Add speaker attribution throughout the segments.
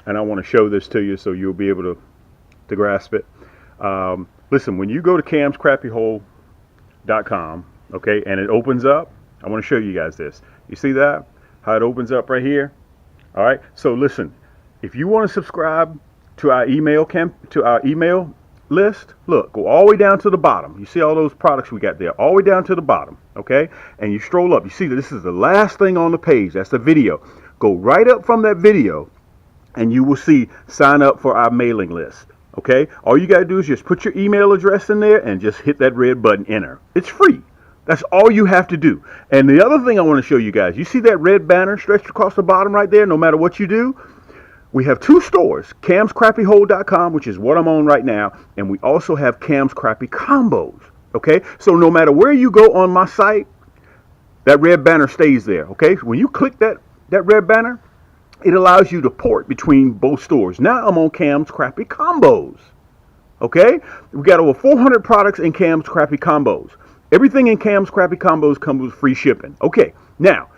Speaker 1: and I want to show this to you so you'll be able to grasp it. Listen, when you go to camscrappyhole.com, okay, and it opens up, I want to show you guys this. You see that? How it opens up right here? All right. So listen, if you want to subscribe to our email list, look, go all the way down to the bottom. You see all those products we got there, all the way down to the bottom, okay? And you stroll up. You see that this is the last thing on the page. That's the video. Go right up from that video, and you will see sign up for our mailing list. Okay? All you got to do is just put your email address in there and just hit that red button, enter. It's free. That's all you have to do. And the other thing I want to show you guys, you see that red banner stretched across the bottom right there, no matter what you do? We have two stores, camscrappyhole.com, which is what I'm on right now, and we also have Cam's Crappy Combos. Okay? So no matter where you go on my site, that red banner stays there. Okay? When you click that red banner, it allows you to port between both stores. Now I'm on Cam's Crappy Combos. Okay? We got over 400 products in Cam's Crappy Combos. Everything in Cam's Crappy Combos comes with free shipping. Okay, now,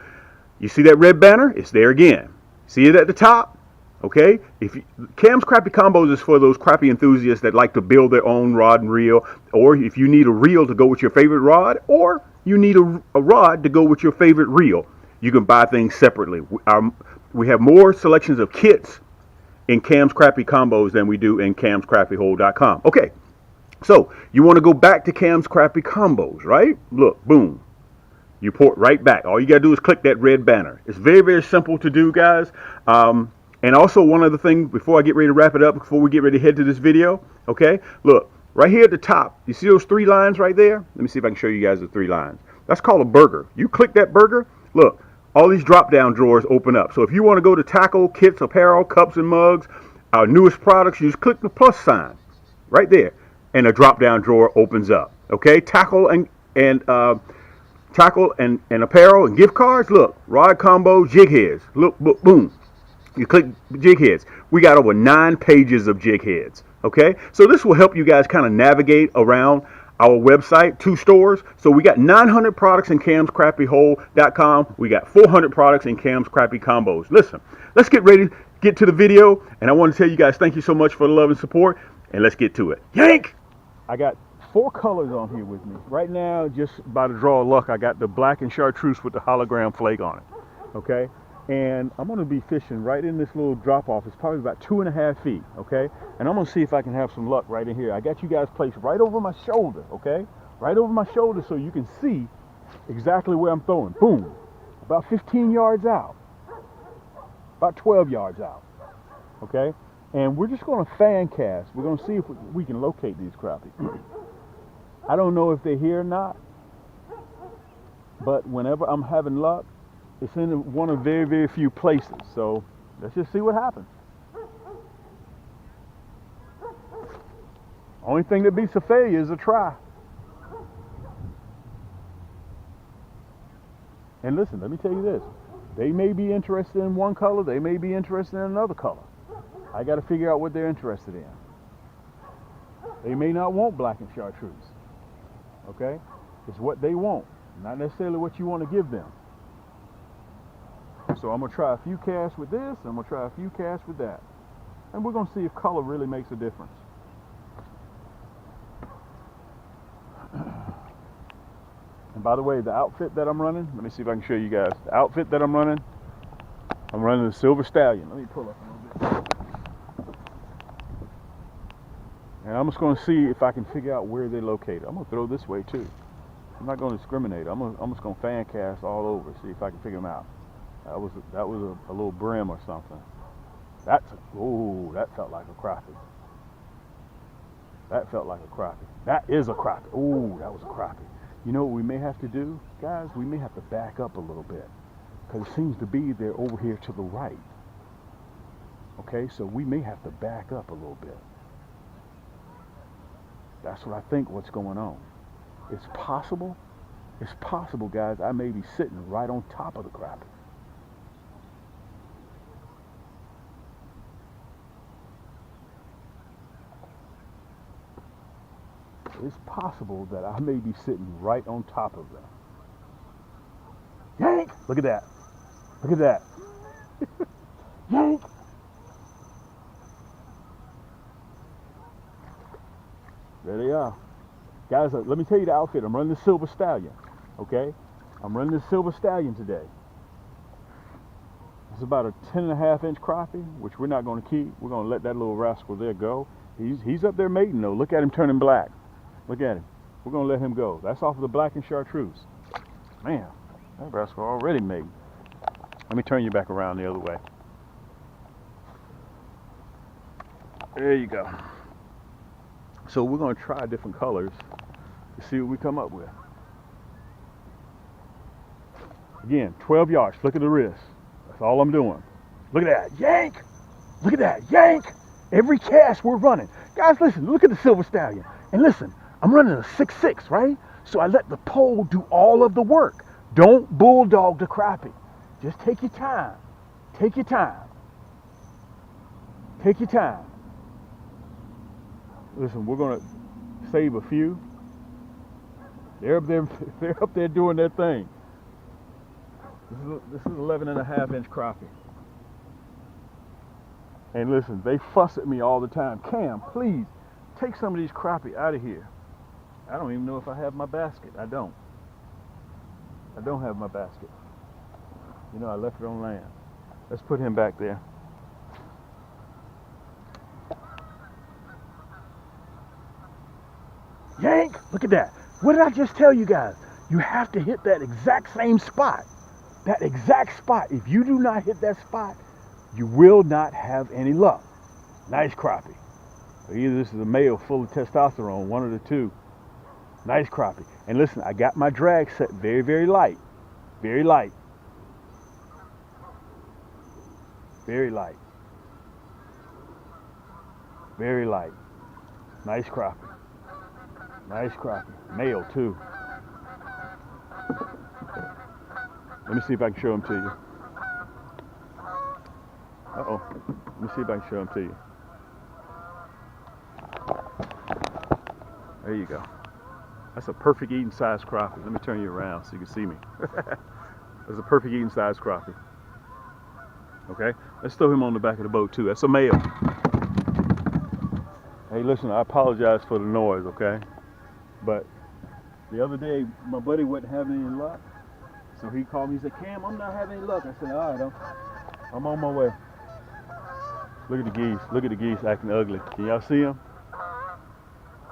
Speaker 1: you see that red banner? It's there again. See it at the top? Okay? Cam's Crappy Combos is for those crappie enthusiasts that like to build their own rod and reel, or if you need a reel to go with your favorite rod, or you need a rod to go with your favorite reel, you can buy things separately. We have more selections of kits in Cam's Crappy Combos than we do in camscrappyhole.com. Okay. So, you want to go back to Cam's Crappy Combos, right? Look, boom. You port right back. All you got to do is click that red banner. It's very, very simple to do, guys. And also, one other thing, before I get ready to wrap it up, before we get ready to head to this video, okay? Look, right here at the top, you see those three lines right there? Let me see if I can show you guys the three lines. That's called a burger. You click that burger, look, all these drop-down drawers open up. So if you want to go to tackle, kits, apparel, cups, and mugs, our newest products, you just click the plus sign right there. And a drop-down drawer opens up. Okay, tackle and apparel and gift cards. Look, rod combo, jig heads. Look, boom. You click jig heads. We got over 9 pages of jig heads. Okay, so this will help you guys kind of navigate around our website, 2 stores. So we got 900 products in camscrappyhole.com. We got 400 products in Cam's Crappy Combos. Listen, let's get ready to get to the video. And I want to tell you guys, thank you so much for the love and support. And let's get to it. Yank! I got 4 colors on here with me. Right now, just by the draw of luck, I got the black and chartreuse with the hologram flake on it. Okay? And I'm going to be fishing right in this little drop-off. It's probably about 2.5 feet. Okay? And I'm going to see if I can have some luck right in here. I got you guys placed right over my shoulder. Okay? Right over my shoulder so you can see exactly where I'm throwing. Boom. About 15 yards out. About 12 yards out. Okay? And we're just going to fan cast. We're going to see if we can locate these crappie. I don't know if they're here or not, but whenever I'm having luck, it's in one of very, very few places. So let's just see what happens. Only thing that beats a failure is a try. And listen, let me tell you this. They may be interested in one color. They may be interested in another color. I got to figure out what they're interested in. They may not want black and chartreuse. Okay? It's what they want, not necessarily what you want to give them. So I'm going to try a few casts with this, and I'm going to try a few casts with that. And we're going to see if color really makes a difference. And by the way, the outfit that I'm running, let me see if I can show you guys. The outfit that I'm running the Silver Stallion. Let me pull up a little bit. And I'm just going to see if I can figure out where they're located. I'm going to throw this way too. I'm not going to discriminate. I'm just going to fan cast all over, see if I can figure them out. That was a little brim or something. That felt like a crappie. That felt like a crappie. That is a crappie. Ooh, that was a crappie. You know what we may have to do, guys? We may have to back up a little bit because it seems to be they're over here to the right. Okay, so we may have to back up a little bit. That's what I think what's going on. It's possible, guys, I may be sitting right on top of the crappie. It's possible that I may be sitting right on top of them. Yank! Look at that. Look at that. Yank! There they are. Guys, let me tell you the outfit. I'm running the Silver Stallion, okay? I'm running the Silver Stallion today. It's about a 10.5-inch crappie, which we're not going to keep. We're going to let that little rascal there go. He's up there mating, though. Look at him turning black. Look at him. We're going to let him go. That's off of the Black and Chartreuse. Man, that rascal already mating. Let me turn you back around the other way. There you go. So we're going to try different colors to see what we come up with. Again, 12 yards. Look at the wrist. That's all I'm doing. Look at that. Yank! Look at that. Yank! Every cast we're running. Guys, listen. Look at the Silver Stallion. And listen, I'm running a 6'6", right? So I let the pole do all of the work. Don't bulldog the crappie. Just take your time. Take your time. Take your time. Listen, we're going to save a few. They're up there doing their thing. This is 11.5-inch crappie. And listen, they fuss at me all the time. Cam, please take some of these crappie out of here. I don't even know if I have my basket. I don't have my basket. You know, I left it on land. Let's put him back there. Yank! Look at that. What did I just tell you guys? You have to hit that exact same spot. That exact spot. If you do not hit that spot, you will not have any luck. Nice crappie. Either this is a male full of testosterone, one of the two. Nice crappie. And listen, I got my drag set very, very light. Very light. Very light. Very light. Nice crappie. Nice crappie. Male too. Let me see if I can show them to you. Uh-oh. Let me see if I can show them to you. There you go. That's a perfect eating size crappie. Let me turn you around so you can see me. That's a perfect eating size crappie. Okay? Let's throw him on the back of the boat too. That's a male. Hey, listen, I apologize for the noise, okay? But the other day, my buddy wasn't having any luck. So he called me and said, Cam, I'm not having any luck. I said, all right, I'm on my way. Look at the geese. Look at the geese acting ugly. Can y'all see them?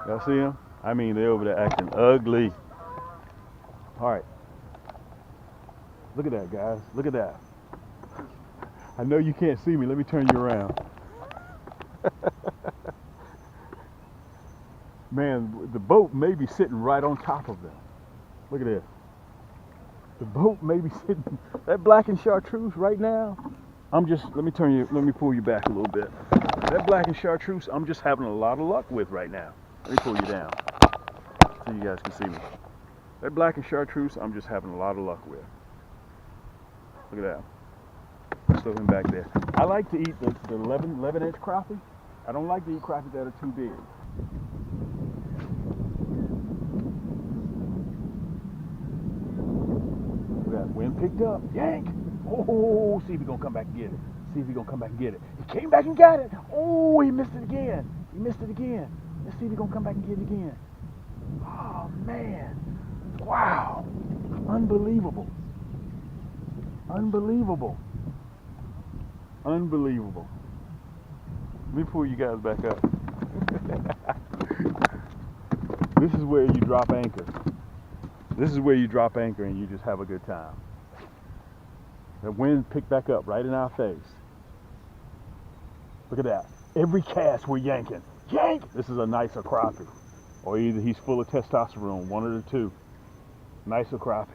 Speaker 1: Y'all see them? I mean, they're over there acting ugly. All right. Look at that, guys. Look at that. I know you can't see me. Let me turn you around. Man, the boat may be sitting right on top of them. Look at this. The boat may be sitting, that Black and Chartreuse right now, let me pull you back a little bit. That Black and Chartreuse, I'm just having a lot of luck with right now. Let me pull you down so you guys can see me. That Black and Chartreuse, I'm just having a lot of luck with. Look at that. Let's throw him back there. I like to eat the 11-inch crappie. I don't like to eat crappie that are too big. That wind picked up. Yank! Oh, see if he's gonna come back and get it. See if he's gonna come back and get it. He came back and got it. Oh, he missed it again. He missed it again. Let's see if he's gonna come back and get it again. Oh man. Wow. Unbelievable. Unbelievable. Unbelievable. Let me pull you guys back up. This is where you drop anchor. This is where you drop anchor and you just have a good time. The wind picked back up right in our face. Look at that. Every cast we're yanking. Yank! This is a nicer crappie. Or either he's full of testosterone, one of the two. Nicer crappie.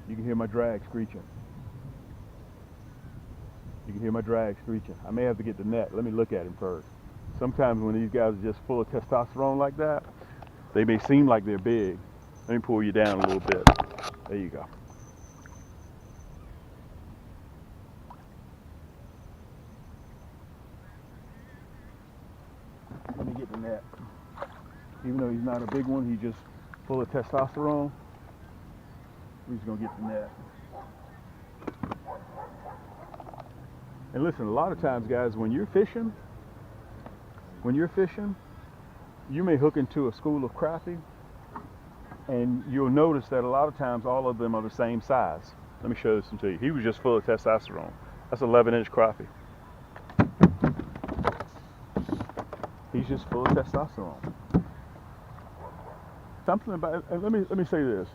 Speaker 1: You can hear my drag screeching. You can hear my drag screeching. I may have to get the net. Let me look at him first. Sometimes when these guys are just full of testosterone like that, they may seem like they're big. Let me pull you down a little bit. There you go. Let me get the net. Even though he's not a big one, he's just full of testosterone. We're just gonna get the net. And listen, a lot of times, guys, when you're fishing, you may hook into a school of crappie, and you'll notice that a lot of times all of them are the same size. Let me show this to you. He was just full of testosterone. That's 11-inch crappie. He's just full of testosterone. Something about, and let me say this.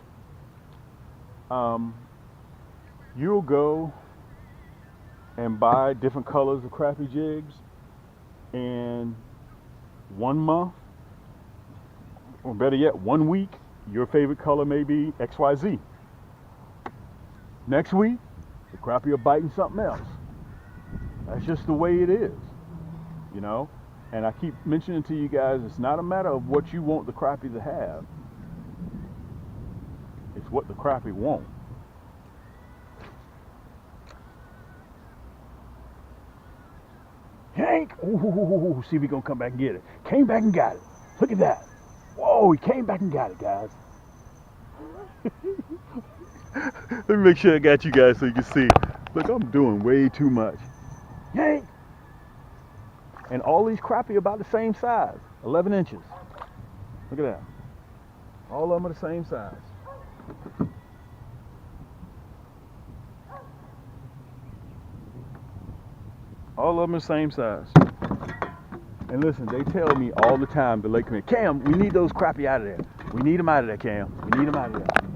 Speaker 1: You'll go and buy different colors of crappie jigs, and 1 month, or better yet, 1 week, your favorite color may be XYZ. Next week, the crappie are biting something else. That's just the way it is, you know? And I keep mentioning to you guys, it's not a matter of what you want the crappie to have. It's what the crappie won't. Hank! Ooh, see if he's gonna come back and get it. Came back and got it. Look at that. Whoa, he came back and got it, guys. Let me make sure I got you guys so you can see. Look, I'm doing way too much. Yank! And all these crappie are about the same size, 11 inches. Look at that. All of them are the same size. All of them are the same size. And listen, they tell me all the time, the lake community, Cam, we need those crappie out of there. We need them out of there, Cam. We need them out of there.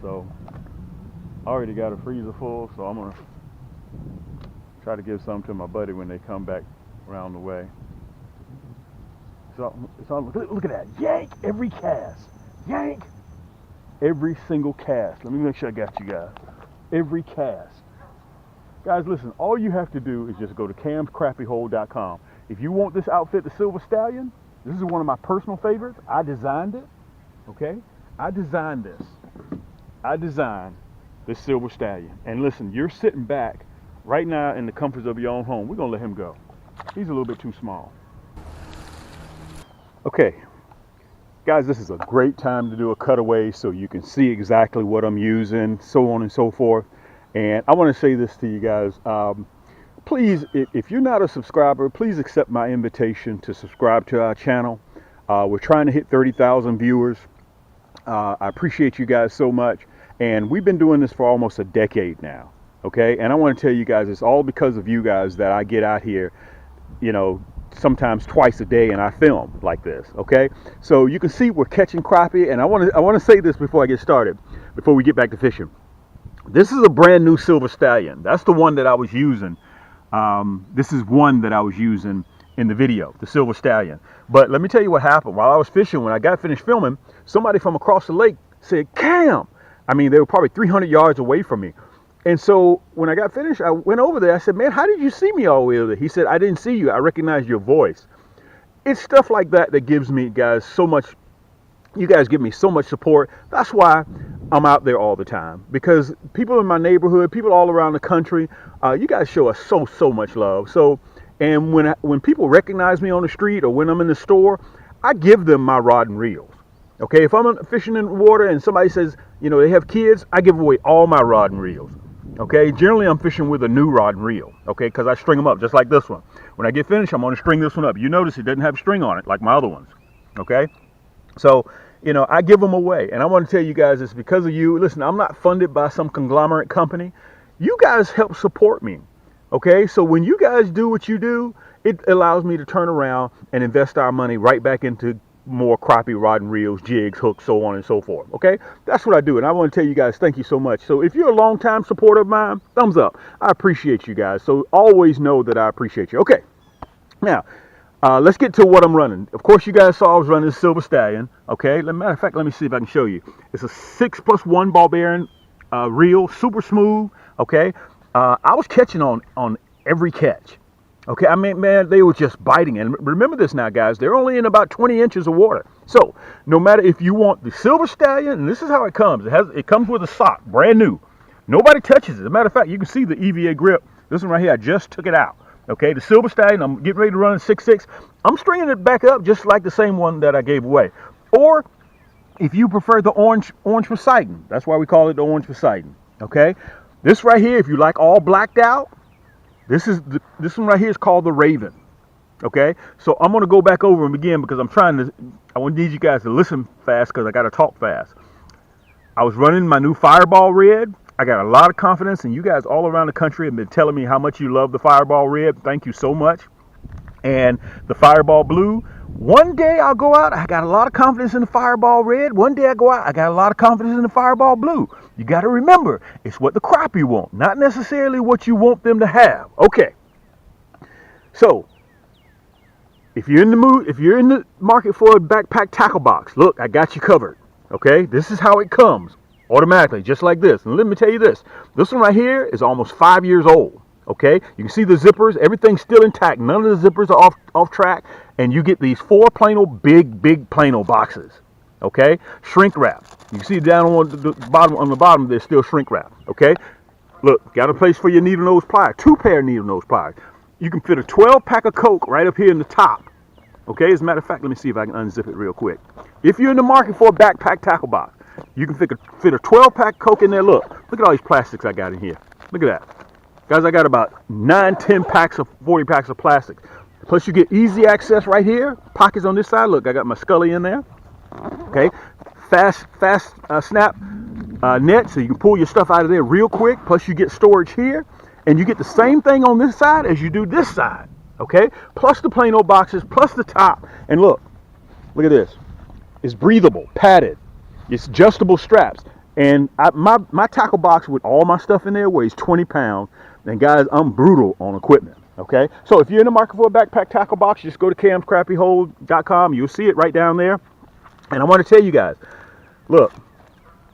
Speaker 1: So, I already got a freezer full, so I'm gonna try to give some to my buddy when they come back around the way. So, look at that. Yank every cast. Yank every single cast. Let me make sure I got you guys. Every cast. Guys, listen, all you have to do is just go to camscrappiehole.com. If you want this outfit, the Silver Stallion, this is one of my personal favorites. I designed it, okay? I designed this. I designed this Silver Stallion. And listen, you're sitting back right now in the comforts of your own home. We're gonna let him go. He's a little bit too small. Okay, guys, this is a great time to do a cutaway so you can see exactly what I'm using, so on and so forth. And I want to say this to you guys. Please, if you're not a subscriber, please accept my invitation to subscribe to our channel. We're trying to hit 30,000 viewers. I appreciate you guys so much. And we've been doing this for almost a decade now. Okay. And I want to tell you guys, it's all because of you guys that I get out here, you know, sometimes twice a day and I film like this. Okay. So you can see we're catching crappie. And I want to say this before I get started, before we get back to fishing. This is a brand new Silver Stallion. That's the one that I was using. This is one that I was using in the video, the Silver Stallion. But let me tell you what happened. While I was fishing, when I got finished filming, somebody from across the lake said, Cam. I mean, they were probably 300 yards away from me. And so when I got finished, I went over there. I said, man, how did you see me all the way over there? He said, I didn't see you. I recognized your voice. It's stuff like that that gives me, guys, so much. You guys give me so much support. That's why I'm out there all the time, because people in my neighborhood, people all around the country, you guys show us so much love. So, and when people recognize me on the street or when I'm in the store, I give them my rod and reels. Okay, if I'm fishing in the water and somebody says, you know, they have kids, I give away all my rod and reels. Okay, generally I'm fishing with a new rod and reel. Okay, because I string them up just like this one. When I get finished, I'm going to string this one up. You notice it doesn't have string on it like my other ones. Okay. So, you know, I give them away. And I want to tell you guys, it's because of you. Listen, I'm not funded by some conglomerate company. You guys help support me. Okay? So when you guys do what you do, it allows me to turn around and invest our money right back into more crappie rod and reels, jigs, hooks, so on and so forth. Okay? That's what I do. And I want to tell you guys, thank you so much. So if you're a long-time supporter of mine, thumbs up. I appreciate you guys. So always know that I appreciate you. Okay. Now, let's get to what I'm running. Of course, you guys saw I was running the Silver Stallion. Okay, matter of fact, let me see if I can show you. It's a 6+1 ball bearing reel, super smooth. Okay, I was catching on every catch. Okay, I mean, man, they were just biting. And remember this now, guys, they're only in about 20 inches of water. So no matter if you want the Silver Stallion, and this is how it comes. It comes with a sock, brand new. Nobody touches it. As a matter of fact, you can see the EVA grip. This one right here, I just took it out. Okay, the Silver Stallion, I'm getting ready to run a 6.6. I'm stringing it back up just like the same one that I gave away. Or if you prefer the orange Poseidon, that's why we call it the orange Poseidon. Okay, this right here, if you like all blacked out, this one right here is called the Raven. Okay, so I'm going to go back over them again because I want need you guys to listen fast because I got to talk fast. I was running my new Fireball Red. I got a lot of confidence, and you guys all around the country have been telling me how much you love the Fireball Red. Thank you so much. And the Fireball Blue. One day I'll go out, I got a lot of confidence in the Fireball Red. One day I go out, I got a lot of confidence in the Fireball Blue. You got to remember, it's what the crappie want, not necessarily what you want them to have. Okay. So, if you're in the market for a backpack tackle box, look, I got you covered. Okay? This is how it comes automatically, just like this. And let me tell you this. This one right here is almost 5 years old. Okay, you can see the zippers, everything's still intact. None of the zippers are off track, and you get these 4 Plano big Plano boxes. Okay, shrink wrap. You can see down on the bottom, there's still shrink wrap. Okay, look, got a place for your needle nose pliers, 2 pair of needle nose pliers. You can fit a 12 pack of Coke right up here in the top. Okay, as a matter of fact, let me see if I can unzip it real quick. If you're in the market for a backpack tackle box, you can fit a 12 pack Coke in there. Look at all these plastics I got in here. Look at that. Guys, I got about 10 packs of 40 packs of plastic. Plus you get easy access right here. Pockets on this side. Look, I got my Scully in there. Okay. Fast snap net, so you can pull your stuff out of there real quick. Plus you get storage here. And you get the same thing on this side as you do this side. Okay. Plus the Plano boxes, plus the top. And look at this. It's breathable, padded. It's adjustable straps. And my tackle box with all my stuff in there weighs 20 pounds. And guys, I'm brutal on equipment, okay? So if you're in the market for a backpack tackle box, just go to camscrappyhole.com. You'll see it right down there. And I want to tell you guys, look,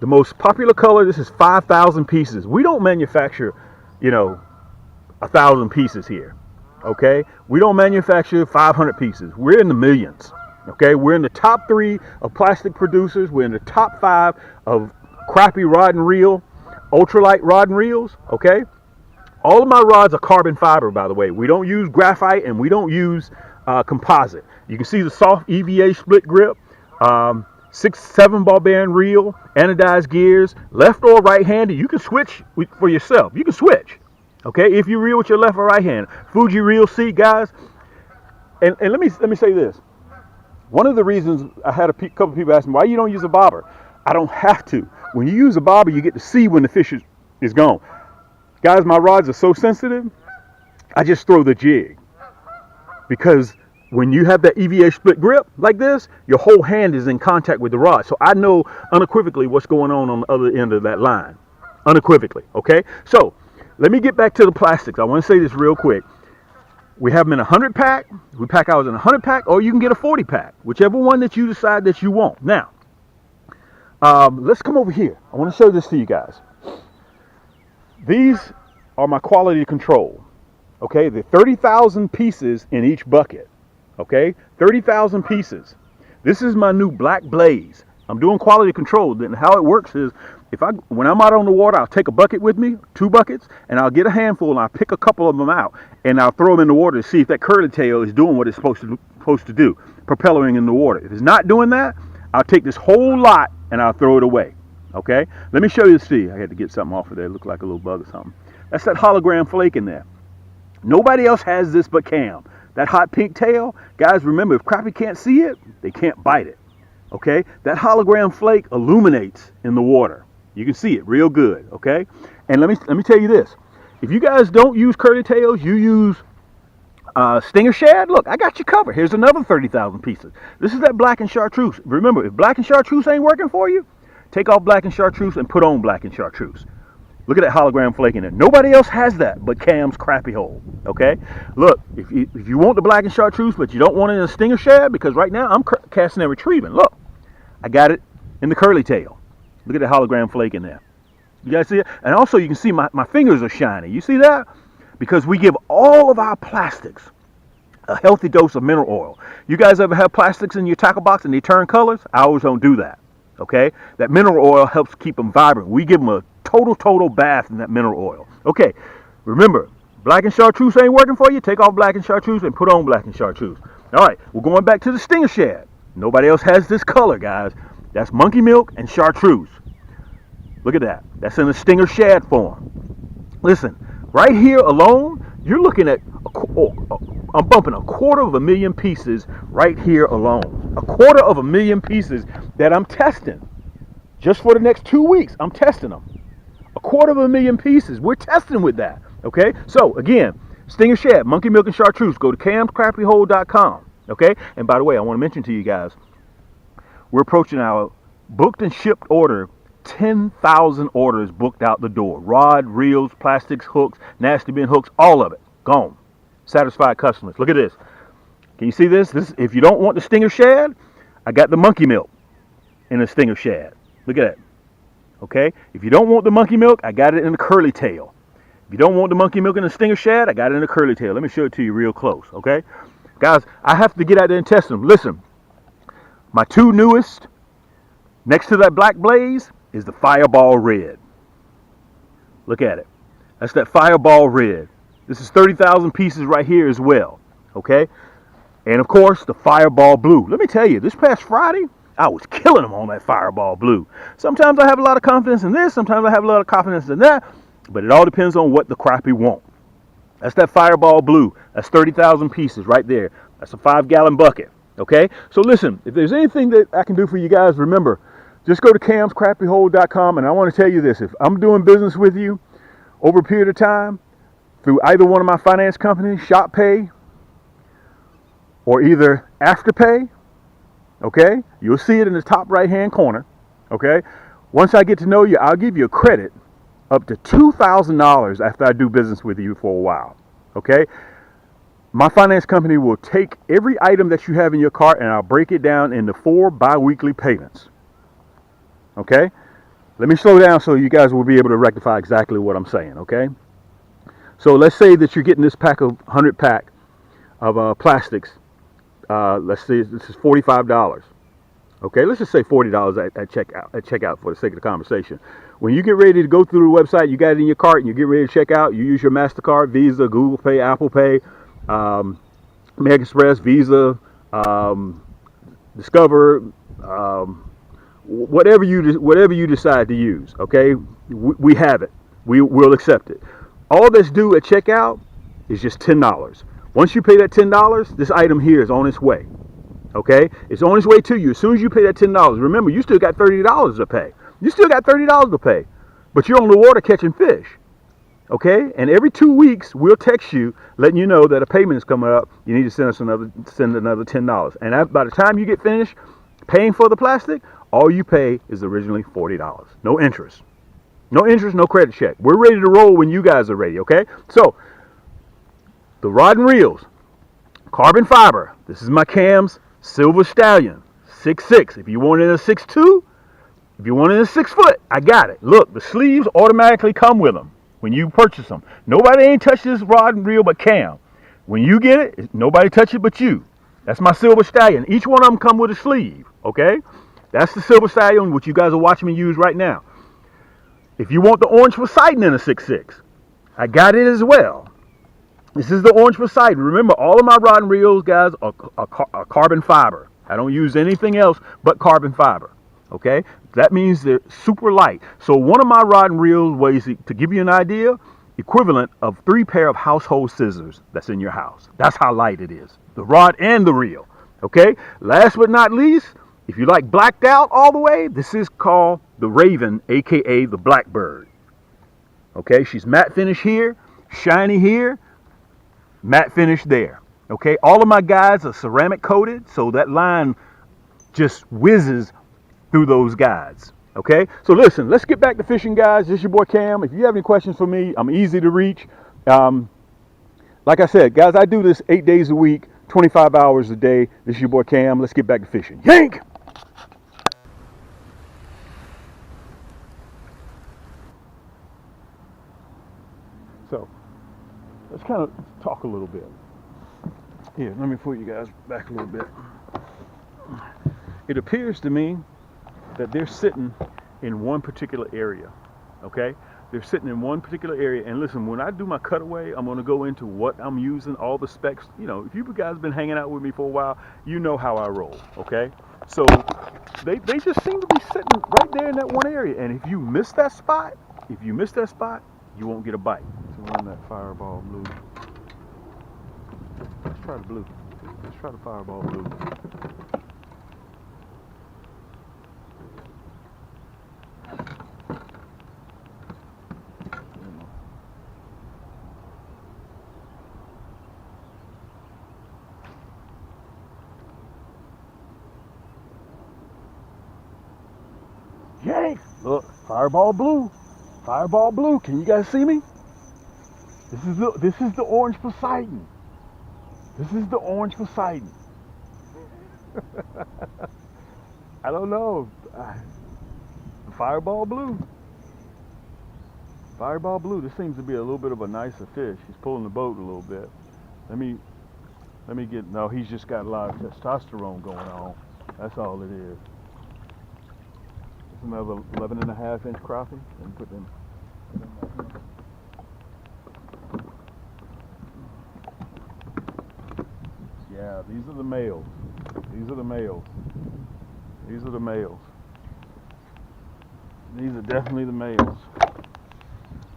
Speaker 1: the most popular color, this is 5,000 pieces. We don't manufacture, 1,000 pieces here, okay? We don't manufacture 500 pieces. We're in the millions, okay? We're in the top 3 of plastic producers. We're in the top 5 of crappie rod and reel, ultralight rod and reels, okay? All of my rods are carbon fiber, by the way. We don't use graphite and we don't use composite. You can see the soft EVA split grip, 6-7 ball bearing reel, anodized gears, left or right handed. You can switch for yourself. You can switch, okay? If you reel with your left or right hand. Fuji reel seat, guys. And let me say this. One of the reasons I had a couple people ask me why you don't use a bobber. I don't have to. When you use a bobber, you get to see when the fish is gone. Guys, my rods are so sensitive, I just throw the jig. Because when you have that EVA split grip like this, your whole hand is in contact with the rod. So I know unequivocally what's going on the other end of that line. Unequivocally, okay? So let me get back to the plastics. I want to say this real quick. We have them in a 100 pack. We pack ours in a 100 pack, or you can get a 40 pack. Whichever one that you decide that you want. Now, let's come over here. I want to show this to you guys. These are my quality control, okay? They're 30,000 pieces in each bucket, okay? 30,000 pieces. This is my new Black Blaze. I'm doing quality control. Then how it works is, when I'm out on the water, I'll take a bucket with me, 2 buckets, and I'll get a handful and I'll pick a couple of them out and I'll throw them in the water to see if that curly tail is doing what it's supposed to do, propelling in the water. If it's not doing that, I'll take this whole lot and I'll throw it away. Okay, let me show you this. See, I had to get something off of there. It looked like a little bug or something. That's that hologram flake in there. Nobody else has this but Cam. That hot pink tail, guys, remember, if crappie can't see it, they can't bite it. Okay, that hologram flake illuminates in the water. You can see it real good. Okay, and let me tell you this. If you guys don't use curly tails, you use stinger shad. Look, I got you covered. Here's another 30,000 pieces. This is that black and chartreuse. Remember, if black and chartreuse ain't working for you, take off black and chartreuse and put on black and chartreuse. Look at that hologram flake in it. Nobody else has that but Cam's crappie hole. Okay? Look, if you want the black and chartreuse, but you don't want it in a stinger shad, because right now I'm casting and retrieving. Look, I got it in the curly tail. Look at that hologram flake in there. You guys see it? And also you can see my fingers are shiny. You see that? Because we give all of our plastics a healthy dose of mineral oil. You guys ever have plastics in your tackle box and they turn colors? Ours don't do that. Okay, that mineral oil helps keep them vibrant. We give them a total bath in that mineral oil. Okay, remember, black and chartreuse ain't working for you. Take off black and chartreuse and put on black and chartreuse. All right, we're going back to the stinger shad. Nobody else has this color, guys. That's monkey milk and chartreuse. Look at that. That's in a stinger shad form. Listen, right here alone, you're looking at I'm bumping 250,000 pieces right here alone. 250,000 pieces that I'm testing. Just for the next 2 weeks, I'm testing them. 250,000 pieces. We're testing with that. Okay? So, again, Stinger Shad, Monkey Milk and Chartreuse. Go to camscrappyhole.com. Okay? And by the way, I want to mention to you guys, we're approaching our booked and shipped order. 10,000 orders booked out the door. Rod, reels, plastics, hooks, nasty bin hooks, all of it. Gone. Satisfied customers. Look at this. Can you see this? If you don't want the Stinger Shad, I got the monkey milk in the Stinger Shad. Look at that. Okay? If you don't want the monkey milk, I got it in the curly tail. If you don't want the monkey milk in the Stinger Shad, I got it in the curly tail. Let me show it to you real close. Okay? Guys, I have to get out there and test them. Listen, my two newest, next to that black blaze, is the Fireball Red. Look at it. That's that Fireball Red. This is 30,000 pieces right here as well. Okay? And of course, the Fireball Blue. Let me tell you, this past Friday, I was killing them on that Fireball Blue. Sometimes I have a lot of confidence in this. Sometimes I have a lot of confidence in that. But it all depends on what the crappie want. That's that Fireball Blue. That's 30,000 pieces right there. That's a 5-gallon bucket. Okay? So listen, if there's anything that I can do for you guys, remember, just go to camscrappyhole.com, and I want to tell you this. If I'm doing business with you over a period of time through either one of my finance companies, ShopPay or either Afterpay, okay, you'll see it in the top right-hand corner, okay? Once I get to know you, I'll give you a credit up to $2,000 after I do business with you for a while, okay? My finance company will take every item that you have in your cart, and I'll break it down into 4 bi-weekly payments. Okay, let me slow down so you guys will be able to rectify exactly what I'm saying. Okay, so let's say that you're getting this pack of 100 pack of plastics. Let's say this is $45. Okay, let's just say $40 at checkout for the sake of the conversation. When you get ready to go through the website, you got it in your cart, and you get ready to check out. You use your MasterCard, Visa, Google Pay, Apple Pay, American Express, Visa, Discover. Whatever you decide to use, okay, we have it. We'll accept it. All that's due at checkout is just $10. Once you pay that $10, this item here is on its way. Okay, it's on its way to you. As soon as you pay that $10, remember, you still got $30 to pay. You still got $30 to pay, but you're on the water catching fish. Okay, and every 2 weeks we'll text you letting you know that a payment is coming up. You need to send another $10, and by the time you get finished paying for the plastic, all you pay is originally $40. No interest. No interest, no credit check. We're ready to roll when you guys are ready, okay? So, the rod and reels, carbon fiber. This is my Cam's Silver Stallion, 6'6". If you want it in a 6'2", if you want it in a 6 foot, I got it. Look, the sleeves automatically come with them when you purchase them. Nobody ain't touched this rod and reel but Cam. When you get it, nobody touch it but you. That's my Silver Stallion. Each one of them come with a sleeve, okay? That's the Silver Stallion, which you guys are watching me use right now. If you want the orange Poseidon in a 6'6", I got it as well. This is the orange Poseidon. Remember, all of my rod and reels, guys, are carbon fiber. I don't use anything else but carbon fiber, okay? That means they're super light. So one of my rod and reels weighs, to give you an idea, equivalent of 3 pair of household scissors that's in your house. That's how light it is, the rod and the reel, okay? Last but not least, if you like blacked out all the way, this is called the Raven, aka the Blackbird. Okay, she's matte finish here, shiny here, matte finish there. Okay, all of my guides are ceramic coated, so that line just whizzes through those guides. Okay, so listen, let's get back to fishing, guys. This is your boy Cam. If you have any questions for me, I'm easy to reach. Like I said, guys, I do this 8 days a week, 25 hours a day. This is your boy Cam. Let's get back to fishing. Yank! So, let's kind of talk a little bit. Here, let me pull you guys back a little bit. It appears to me that they're sitting in one particular area, okay? They're sitting in one particular area. And listen, when I do my cutaway, I'm going to go into what I'm using, all the specs. You know, if you guys have been hanging out with me for a while, you know how I roll, okay? So they just seem to be sitting right there in that one area. And if you miss that spot, you won't get a bite. So run that Fireball Blue. try the blue. Let's try the Fireball blue. Yank! Look, Fireball blue. Fireball blue. Can you guys see me? This is the orange Poseidon. This is the orange Poseidon. I don't know. Fireball blue. Fireball blue. This seems to be a little bit of a nicer fish. He's pulling the boat a little bit. Let me get. No, he's just got a lot of testosterone going on. That's all it is. Another 11.5-inch crappie. Let me put them. Yeah, these are the males. These are the males. These are the males. These are definitely the males.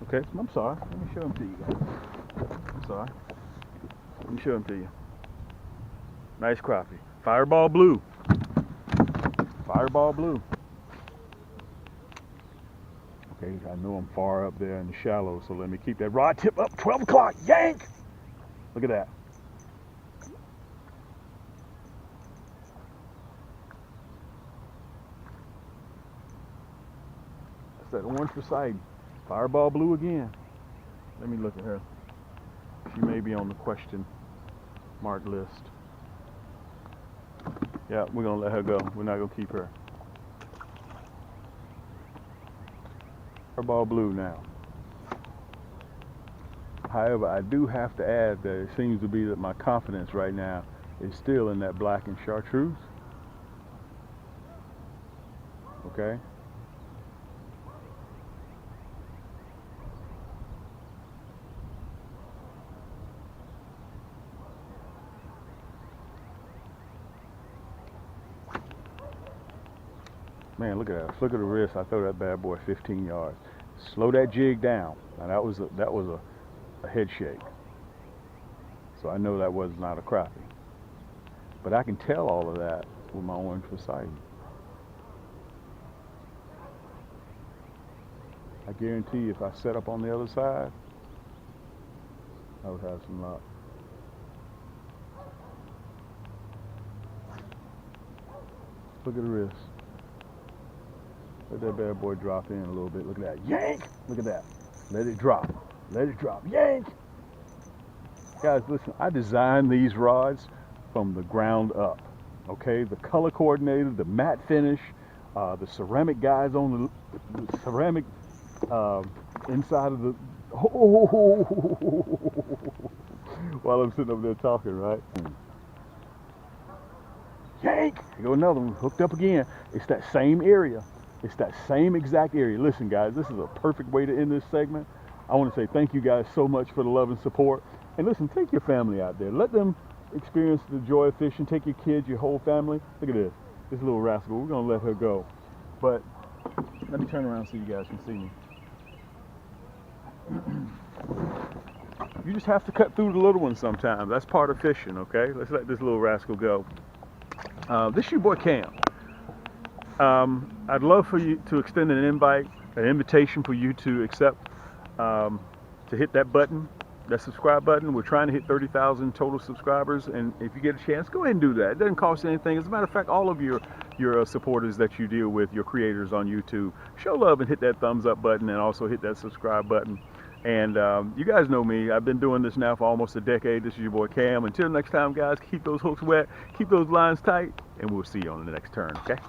Speaker 1: Okay, I'm sorry. Let me show them to you guys. I'm sorry. Let me show them to you. Nice crappie. Fireball blue. Fireball blue. Okay, I know I'm far up there in the shallows, so let me keep that rod tip up. 12 o'clock, yank! Look at that. That's that orange Poseidon. Fireball blue again. Let me look at her. She may be on the question mark list. Yeah, we're gonna let her go. We're not gonna keep her. Fireball blue now. However, I do have to add that it seems to be that my confidence right now is still in that black and chartreuse. Okay. Man, look at that. Look at the wrist. I throw that bad boy 15 yards. Slow that jig down. Now that was a head shake. So I know that was not a crappie. But I can tell all of that with my orange Poseidon. I guarantee you if I set up on the other side, I would have some luck. Look at the wrist. Let that bad boy drop in a little bit. Look at that. Yank! Look at that. Let it drop. Let it drop. Yank! Guys, listen, I designed these rods from the ground up. Okay? The color coordinated, the matte finish, the ceramic guys on the ceramic inside of the... While I'm sitting over there talking, right? Yank! Here go another one. Hooked up again. It's that same area. It's that same exact area. Listen, guys, this is a perfect way to end this segment. I want to say thank you guys so much for the love and support. And listen, take your family out there. Let them experience the joy of fishing. Take your kids, your whole family. Look at this. This little rascal. We're going to let her go. But let me turn around so you guys can see me. You just have to cut through the little ones sometimes. That's part of fishing, okay? Let's let this little rascal go. This is your boy Cam. I'd love for you to extend an invitation for you to accept, to hit that button, that subscribe button. We're trying to hit 30,000 total subscribers, and if you get a chance, go ahead and do that. It doesn't cost anything. As a matter of fact, all of your supporters that you deal with, your creators on YouTube, show love and hit that thumbs up button, and also hit that subscribe button. And you guys know me. I've been doing this now for almost a decade. This is your boy Cam. Until next time, guys, keep those hooks wet, keep those lines tight, and we'll see you on the next turn, okay?